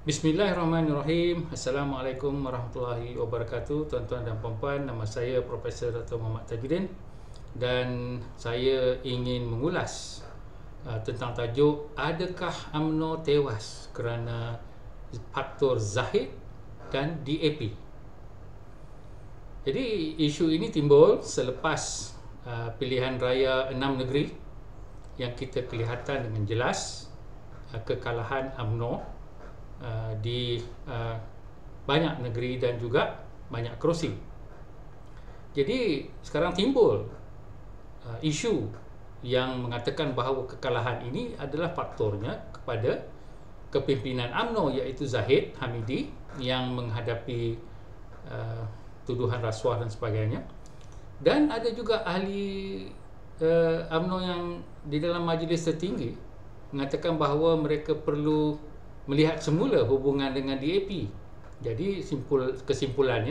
Bismillahirrahmanirrahim. Assalamualaikum warahmatullahi wabarakatuh. Tuan-tuan dan puan-puan, nama saya Profesor Dr. Muhammad Tajuddin dan saya ingin mengulas tentang tajuk adakah UMNO tewas kerana faktor zahid dan DAP. Jadi isu ini timbul selepas pilihan raya 6 negeri yang kita kelihatan dengan jelas kekalahan UMNO di banyak negeri dan juga banyak kerusi. Jadi sekarang timbul isu yang mengatakan bahawa kekalahan ini adalah faktornya kepada kepimpinan UMNO, iaitu Zahid Hamidi yang menghadapi tuduhan rasuah dan sebagainya. Dan ada juga ahli UMNO yang di dalam majlis tertinggi mengatakan bahawa mereka perlu melihat semula hubungan dengan DAP. Jadi kesimpulan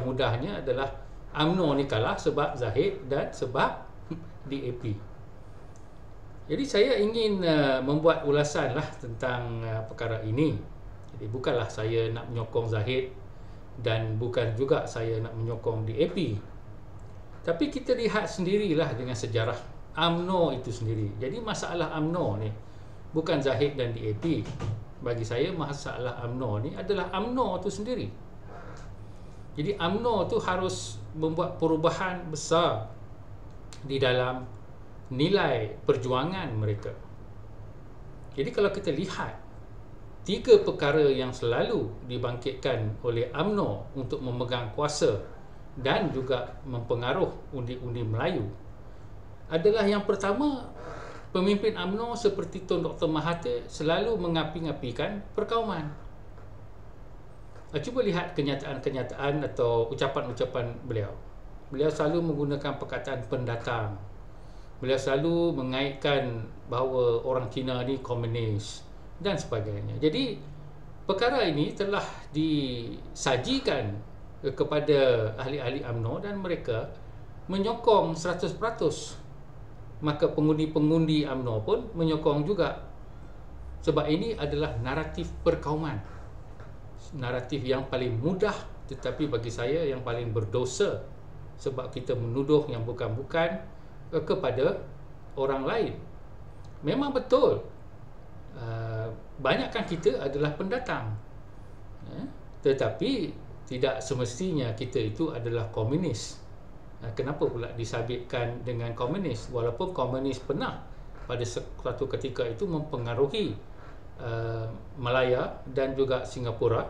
mudahnya adalah UMNO ni kalah sebab Zahid dan sebab DAP. Jadi saya ingin membuat ulasan lah tentang perkara ini. Jadi bukanlah saya nak menyokong Zahid dan bukan juga saya nak menyokong DAP. Tapi kita lihat sendirilah dengan sejarah UMNO itu sendiri. Jadi masalah UMNO ni bukan Zahid dan DAP. Bagi saya masalah UMNO ni adalah UMNO tu sendiri. Jadi UMNO tu harus membuat perubahan besar di dalam nilai perjuangan mereka. Jadi kalau kita lihat tiga perkara yang selalu dibangkitkan oleh UMNO untuk memegang kuasa dan juga mempengaruh undi-undi Melayu adalah yang pertama, pemimpin UMNO seperti Tun Dr. Mahathir selalu mengapi-ngapikan perkauman. Cuba lihat kenyataan-kenyataan atau ucapan-ucapan beliau. Beliau selalu menggunakan perkataan pendatang. Beliau selalu mengaitkan bahawa orang Cina ni komunis dan sebagainya. Jadi perkara ini telah disajikan kepada ahli-ahli UMNO dan mereka menyokong 100%. Maka pengundi-pengundi UMNO pun menyokong juga, sebab ini adalah naratif perkauman, naratif yang paling mudah tetapi bagi saya yang paling berdosa, sebab kita menuduh yang bukan-bukan kepada orang lain. Memang betul banyakkan kita adalah pendatang, tetapi tidak semestinya kita itu adalah komunis. Kenapa pula disabitkan dengan komunis, walaupun komunis pernah pada suatu ketika itu mempengaruhi Malaya dan juga Singapura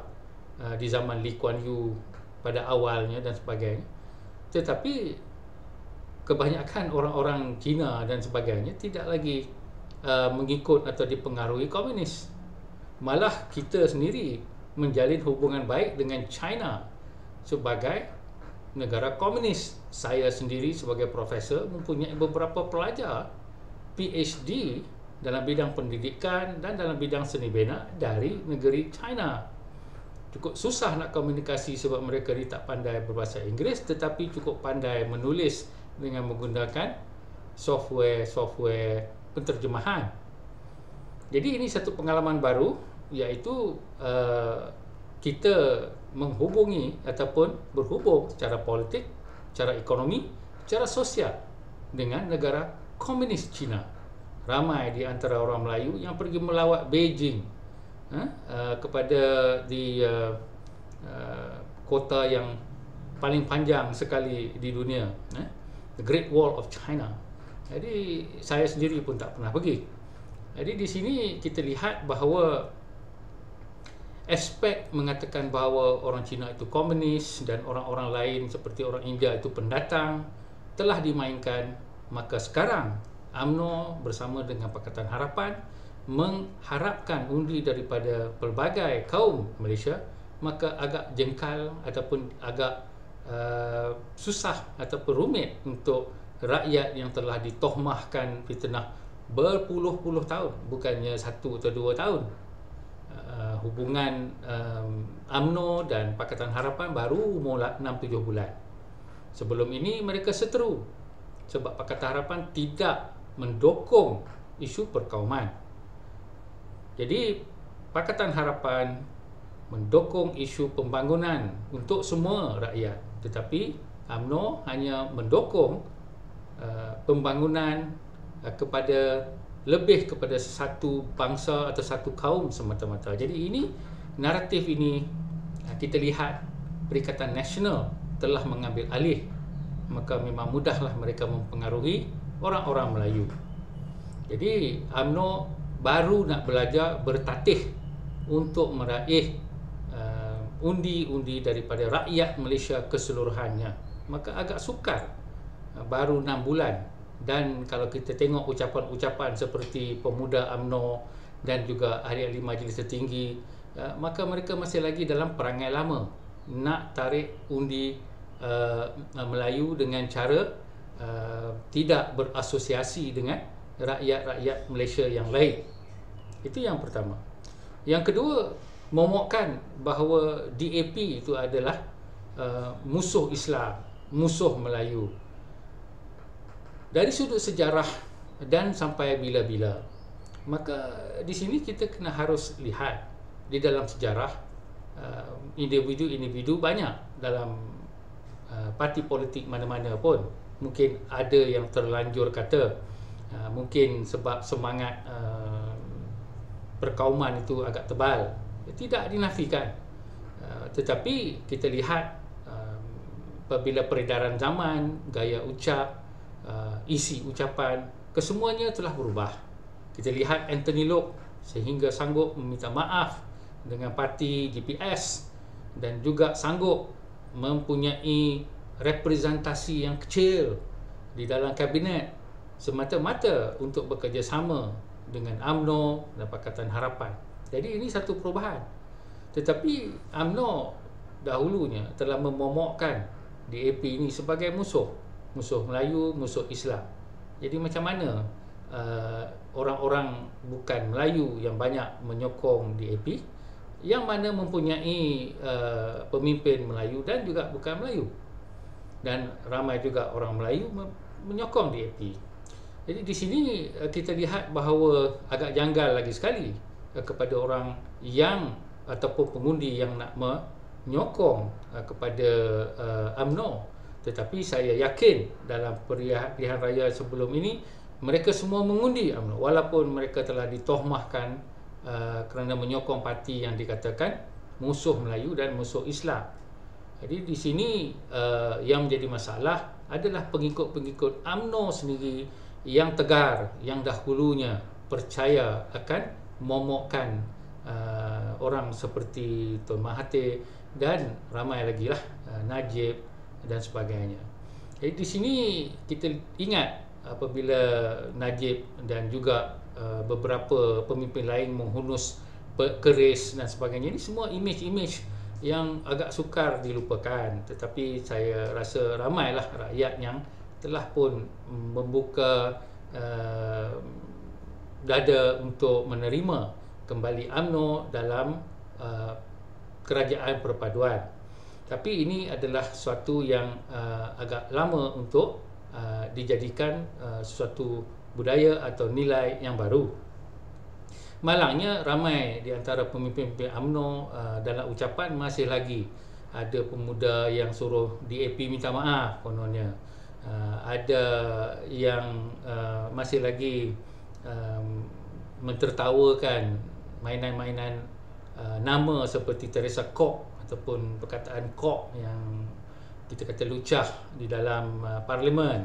di zaman Lee Kuan Yew pada awalnya dan sebagainya. Tetapi kebanyakan orang-orang Cina dan sebagainya tidak lagi mengikut atau dipengaruhi komunis. Malah kita sendiri menjalin hubungan baik dengan China sebagai negara komunis. Saya sendiri sebagai profesor mempunyai beberapa pelajar PhD dalam bidang pendidikan dan dalam bidang seni bina dari negeri China. Cukup susah nak komunikasi sebab mereka ni tak pandai berbahasa Inggeris, tetapi cukup pandai menulis dengan menggunakan software penterjemahan. Jadi ini satu pengalaman baru, iaitu kita menghubungi ataupun berhubung secara politik, secara ekonomi, secara sosial dengan negara komunis China. Ramai di antara orang Melayu yang pergi melawat Beijing kepada di kota yang paling panjang sekali di dunia, The Great Wall of China. Jadi saya sendiri pun tak pernah pergi. Jadi di sini kita lihat bahawa aspek mengatakan bahawa orang Cina itu komunis dan orang-orang lain seperti orang India itu pendatang telah dimainkan. Maka sekarang UMNO bersama dengan Pakatan Harapan mengharapkan undi daripada pelbagai kaum Malaysia, maka agak jengkal ataupun agak susah ataupun rumit untuk rakyat yang telah ditohmahkan fitnah berpuluh-puluh tahun, bukannya 1 atau 2 tahun. Hubungan UMNO dan Pakatan Harapan baru mula 6-7 bulan. Sebelum ini mereka seteru sebab Pakatan Harapan tidak mendukung isu perkauman. Jadi Pakatan Harapan mendukung isu pembangunan untuk semua rakyat, tetapi UMNO hanya mendukung pembangunan lebih kepada satu bangsa atau satu kaum semata-mata. Jadi ini naratif ini kita lihat Perikatan Nasional telah mengambil alih, maka memang mudahlah mereka mempengaruhi orang-orang Melayu. Jadi UMNO baru nak belajar bertatih untuk meraih undi-undi daripada rakyat Malaysia keseluruhannya. Maka agak sukar, baru 6 bulan. Dan kalau kita tengok ucapan-ucapan seperti pemuda UMNO dan juga ahli-ahli majlis tertinggi, maka mereka masih lagi dalam perangai lama, nak tarik undi Melayu dengan cara tidak berasosiasi dengan rakyat-rakyat Malaysia yang lain. Itu yang pertama. Yang kedua, momokkan bahawa DAP itu adalah musuh Islam, musuh Melayu. Dari sudut sejarah dan sampai bila-bila, maka di sini kita kena harus lihat di dalam sejarah individu-individu banyak dalam parti politik mana-mana pun. Mungkin ada yang terlanjur kata mungkin sebab semangat perkauman itu agak tebal, tidak dinafikan. Tetapi kita lihat apabila peredaran zaman, gaya ucap, isi ucapan, kesemuanya telah berubah. Kita lihat Anthony Loke sehingga sanggup meminta maaf dengan parti GPS dan juga sanggup mempunyai representasi yang kecil di dalam kabinet semata-mata untuk bekerjasama dengan UMNO dan Pakatan Harapan. Jadi ini satu perubahan. Tetapi UMNO dahulunya telah memomokkan DAP ini sebagai musuh Melayu, musuh Islam. Jadi macam mana orang-orang bukan Melayu yang banyak menyokong DAP, yang mana mempunyai pemimpin Melayu dan juga bukan Melayu, dan ramai juga orang Melayu menyokong DAP. Jadi di sini kita lihat bahawa agak janggal lagi sekali kepada orang yang ataupun pengundi yang nak menyokong kepada UMNO. Tetapi saya yakin dalam pilihan raya sebelum ini mereka semua mengundi UMNO, walaupun mereka telah ditohmahkan kerana menyokong parti yang dikatakan musuh Melayu dan musuh Islam. Jadi di sini yang menjadi masalah adalah pengikut-pengikut UMNO sendiri yang tegar, yang dahulunya percaya akan momokkan orang seperti Tun Mahathir dan ramai lagi lah, Najib dan sebagainya. Jadi di sini kita ingat apabila Najib dan juga beberapa pemimpin lain menghunus keris dan sebagainya, ini semua imej-imej yang agak sukar dilupakan. Tetapi saya rasa ramailah rakyat yang telah pun membuka dada untuk menerima kembali UMNO dalam kerajaan perpaduan. Tapi ini adalah suatu yang agak lama untuk dijadikan suatu budaya atau nilai yang baru. Malangnya ramai di antara pemimpin-pemimpin UMNO dalam ucapan masih lagi ada pemuda yang suruh DAP minta maaf kononnya. Ada yang masih lagi mentertawakan mainan-mainan nama seperti Teresa Kok ataupun perkataan kok yang kita kata lucah di dalam parlimen.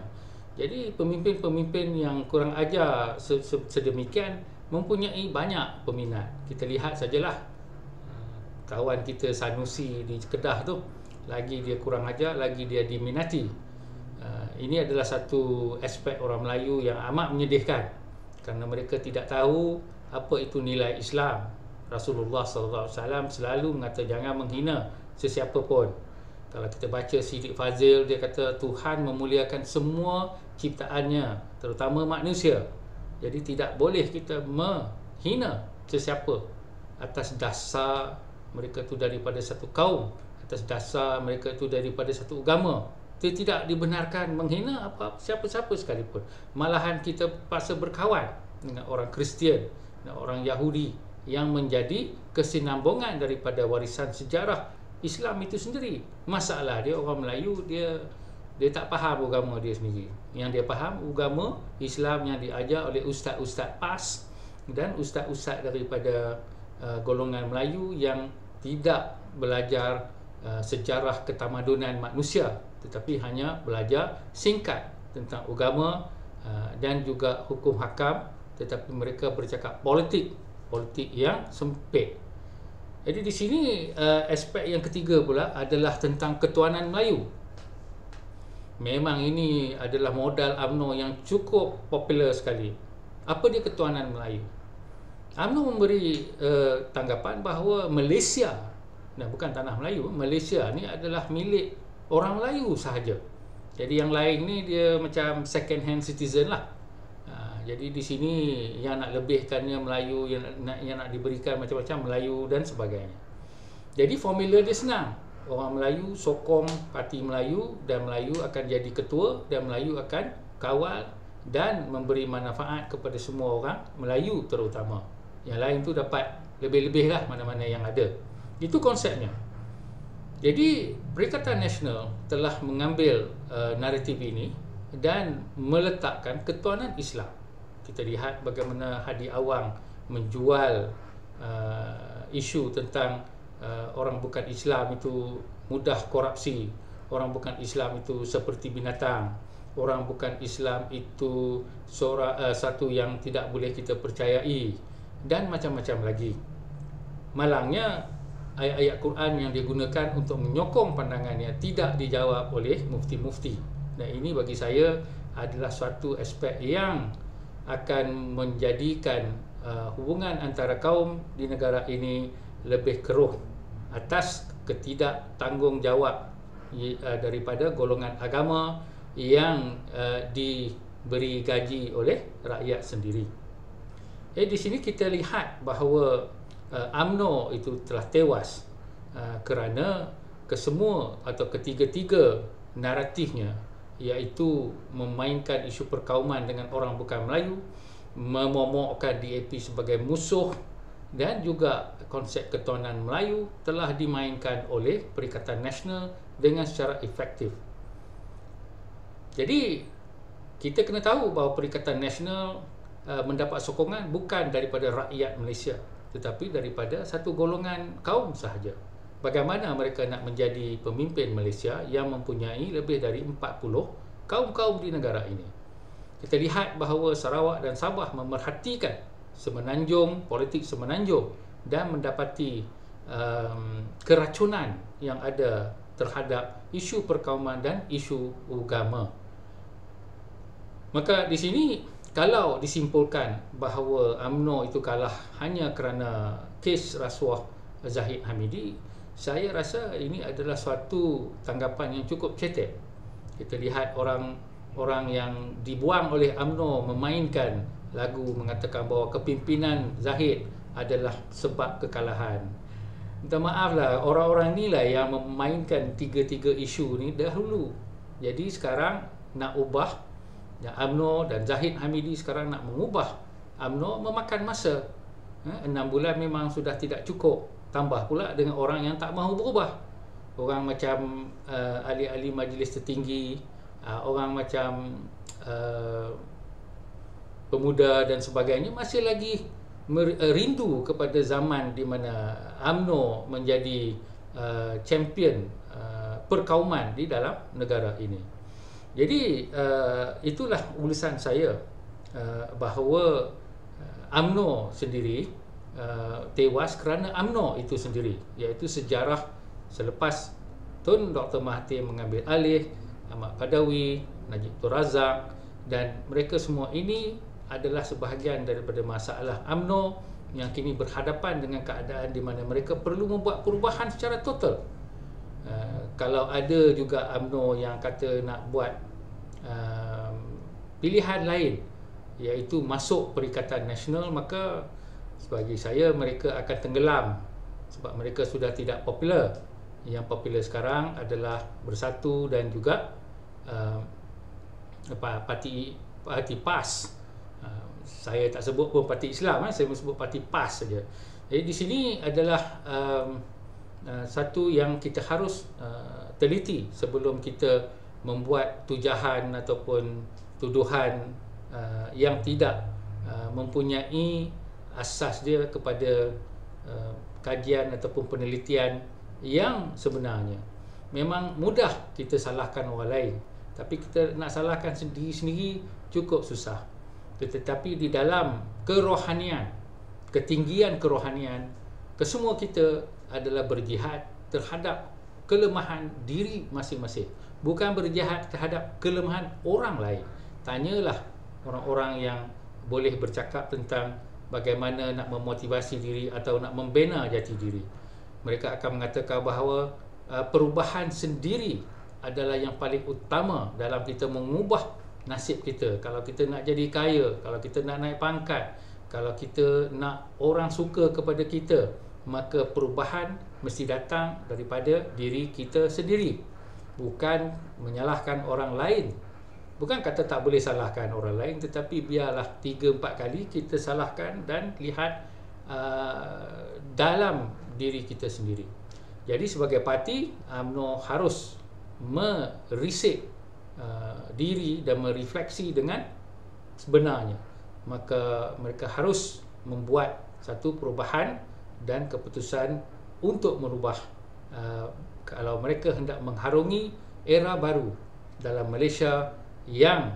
Jadi pemimpin-pemimpin yang kurang ajar sedemikian mempunyai banyak peminat. Kita lihat sajalah kawan kita Sanusi di Kedah tu, lagi dia kurang ajar, lagi dia diminati. Ini adalah satu aspek orang Melayu yang amat menyedihkan kerana mereka tidak tahu apa itu nilai Islam. Rasulullah SAW selalu mengatakan jangan menghina sesiapa pun. Kalau kita baca Siddiq Fazil, dia kata Tuhan memuliakan semua ciptaannya, terutama manusia. Jadi tidak boleh kita menghina sesiapa atas dasar mereka itu daripada satu kaum, atas dasar mereka itu daripada satu agama. Dia tidak dibenarkan menghina siapa-siapa sekalipun. Malahan kita paksa berkawan dengan orang Kristian, dengan orang Yahudi, yang menjadi kesinambungan daripada warisan sejarah Islam itu sendiri. Masalah dia orang Melayu, dia tak faham agama dia sendiri. Yang dia faham agama Islam yang diajar oleh ustaz-ustaz PAS dan ustaz-ustaz daripada golongan Melayu yang tidak belajar sejarah ketamadunan manusia, tetapi hanya belajar singkat tentang agama dan juga hukum hakam, tetapi mereka bercakap politik yang sempit. Jadi di sini aspek yang ketiga pula adalah tentang ketuanan Melayu. Memang ini adalah modal UMNO yang cukup popular sekali. Apa dia ketuanan Melayu? UMNO memberi tanggapan bahawa Malaysia, bukan tanah Melayu, Malaysia ni adalah milik orang Melayu sahaja. Jadi yang lain ni dia macam second hand citizen lah. Jadi di sini yang nak lebihkannya Melayu, yang nak diberikan macam-macam Melayu dan sebagainya. Jadi formula dia senang. Orang Melayu sokong parti Melayu dan Melayu akan jadi ketua dan Melayu akan kawal dan memberi manfaat kepada semua orang Melayu terutama. Yang lain tu dapat lebih-lebih lah mana-mana yang ada. Itu konsepnya. Jadi Perikatan Nasional telah mengambil naratif ini dan meletakkan ketuanan Islam. Kita lihat bagaimana Hadi Awang menjual isu tentang orang bukan Islam itu mudah korupsi, orang bukan Islam itu seperti binatang, orang bukan Islam itu satu yang tidak boleh kita percayai, dan macam-macam lagi. Malangnya ayat-ayat Quran yang digunakan untuk menyokong pandangannya tidak dijawab oleh mufti-mufti. Dan ini bagi saya adalah suatu aspek yang akan menjadikan hubungan antara kaum di negara ini lebih keruh atas ketidaktanggungjawab daripada golongan agama yang diberi gaji oleh rakyat sendiri. Di sini kita lihat bahawa UMNO itu telah tewas kerana kesemua atau ketiga-tiga naratifnya, iaitu memainkan isu perkauman dengan orang bukan Melayu, memomokkan DAP sebagai musuh, dan juga konsep ketuanan Melayu telah dimainkan oleh Perikatan Nasional dengan secara efektif. Jadi kita kena tahu bahawa Perikatan Nasional mendapat sokongan bukan daripada rakyat Malaysia, tetapi daripada satu golongan kaum sahaja. Bagaimana mereka nak menjadi pemimpin Malaysia yang mempunyai lebih dari 40 kaum-kaum di negara ini. Kita lihat bahawa Sarawak dan Sabah memerhatikan Semenanjung, politik Semenanjung, dan mendapati keracunan yang ada terhadap isu perkauman dan isu agama. Maka di sini kalau disimpulkan bahawa UMNO itu kalah hanya kerana kes rasuah Zahid Hamidi, saya rasa ini adalah suatu tanggapan yang cukup cetek. Kita lihat orang yang dibuang oleh UMNO memainkan lagu mengatakan bahawa kepimpinan Zahid adalah sebab kekalahan. Minta maaflah, orang-orang inilah yang memainkan tiga-tiga isu ni dahulu. Jadi sekarang nak ubah UMNO dan Zahid Hamidi sekarang nak mengubah UMNO memakan masa. 6 bulan memang sudah tidak cukup. Tambah pula dengan orang yang tak mahu berubah. Orang macam ahli-ahli majlis tertinggi, orang macam pemuda dan sebagainya masih lagi rindu kepada zaman di mana UMNO menjadi champion perkauman di dalam negara ini. Jadi itulah ulisan saya bahawa UMNO sendiri tewas kerana UMNO itu sendiri, iaitu sejarah selepas Tun Dr. Mahathir mengambil alih, Ahmad Padawi, Najib Tun Razak, dan mereka semua ini adalah sebahagian daripada masalah UMNO yang kini berhadapan dengan keadaan di mana mereka perlu membuat perubahan secara total. Kalau ada juga UMNO yang kata nak buat pilihan lain, iaitu masuk Perikatan Nasional, maka bagi saya mereka akan tenggelam sebab mereka sudah tidak popular. Yang popular sekarang adalah Bersatu dan juga parti PAS. Saya tak sebut pun parti Islam, saya sebut parti PAS saja. Jadi di sini adalah satu yang kita harus teliti sebelum kita membuat tujahan ataupun tuduhan yang tidak mempunyai asas dia kepada kajian ataupun penelitian yang sebenarnya. Memang mudah kita salahkan orang lain, tapi kita nak salahkan sendiri-sendiri cukup susah. Tetapi di dalam kerohanian, ketinggian kerohanian, kesemua kita adalah berjihad terhadap kelemahan diri masing-masing, bukan berjihad terhadap kelemahan orang lain. Tanyalah orang-orang yang boleh bercakap tentang bagaimana nak memotivasi diri atau nak membina jati diri. Mereka akan mengatakan bahawa perubahan sendiri adalah yang paling utama dalam kita mengubah nasib kita. Kalau kita nak jadi kaya, kalau kita nak naik pangkat, kalau kita nak orang suka kepada kita, maka perubahan mesti datang daripada diri kita sendiri, bukan menyalahkan orang lain. Bukan kata tak boleh salahkan orang lain, tetapi biarlah 3-4 kali kita salahkan dan lihat dalam diri kita sendiri. Jadi sebagai parti, UMNO harus merisik diri dan merefleksi dengan sebenarnya. Maka mereka harus membuat satu perubahan dan keputusan untuk merubah, kalau mereka hendak mengharungi era baru dalam Malaysia yang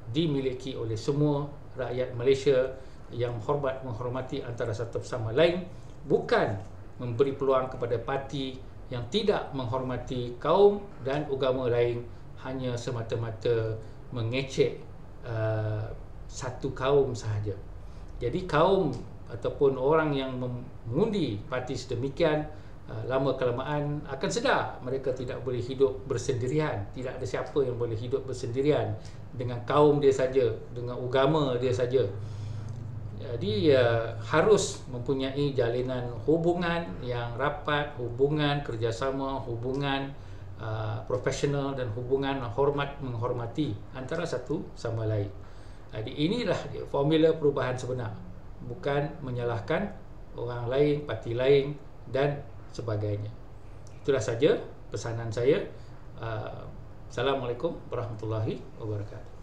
dimiliki oleh semua rakyat Malaysia yang menghormati antara satu sama lain, bukan memberi peluang kepada parti yang tidak menghormati kaum dan agama lain, hanya semata-mata mengecek satu kaum sahaja. Jadi kaum ataupun orang yang mengundi parti sedemikian, lama-kelamaan akan sedar mereka tidak boleh hidup bersendirian. Tidak ada siapa yang boleh hidup bersendirian dengan kaum dia saja, dengan agama dia saja. Jadi harus mempunyai jalinan hubungan yang rapat, hubungan kerjasama, hubungan profesional dan hubungan menghormati antara satu sama lain. Jadi inilah formula perubahan sebenar, bukan menyalahkan orang lain, parti lain dan sebagainya. Itulah saja pesanan saya. Assalamualaikum warahmatullahi wabarakatuh.